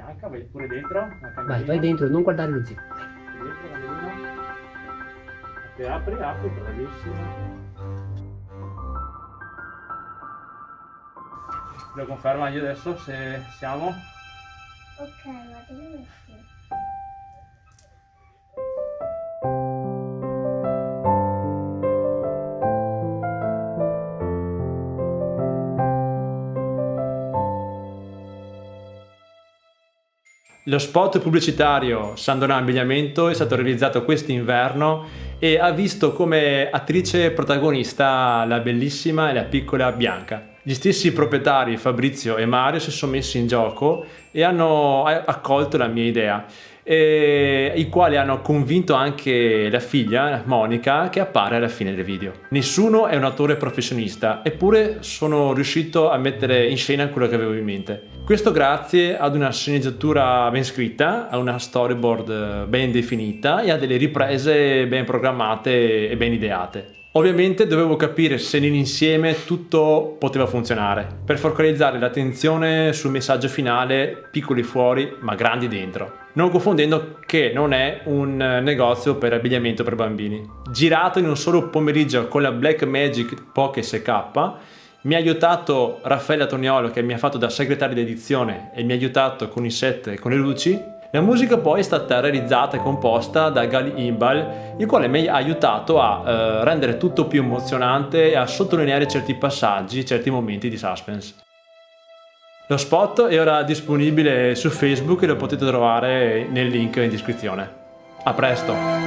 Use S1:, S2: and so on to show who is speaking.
S1: bianca, vai pure dentro, la
S2: Vai,
S1: camerina.
S2: vai dentro, non guardare lo zio.
S1: Vai dentro, camerina. Apri, bravissimo. Lo conferma io adesso se siamo.
S3: Ok, ma dove metti?
S1: Lo spot pubblicitario Sandona Abbigliamento è stato realizzato quest'inverno e ha visto come attrice protagonista la bellissima e la piccola Bianca. Gli stessi proprietari Fabrizio e Mario si sono messi in gioco e hanno accolto la mia idea, i quali hanno convinto anche la figlia Monica, che appare alla fine del video. Nessuno è un attore professionista, eppure sono riuscito a mettere in scena quello che avevo in mente. Questo grazie ad una sceneggiatura ben scritta, a una storyboard ben definita e a delle riprese ben programmate e ben ideate. Ovviamente dovevo capire se nell'insieme tutto poteva funzionare, per focalizzare l'attenzione sul messaggio finale, piccoli fuori ma grandi dentro. Non confondendo che non è un negozio per abbigliamento per bambini. Girato in un solo pomeriggio con la Blackmagic Pocket SK, mi ha aiutato Raffaella Toniolo, che mi ha fatto da segretario di edizione e mi ha aiutato con i set e con le luci. La musica poi è stata realizzata e composta da Gali Imbal, il quale mi ha aiutato a rendere tutto più emozionante e a sottolineare certi passaggi, certi momenti di suspense. Lo spot è ora disponibile su Facebook e lo potete trovare nel link in descrizione. A presto!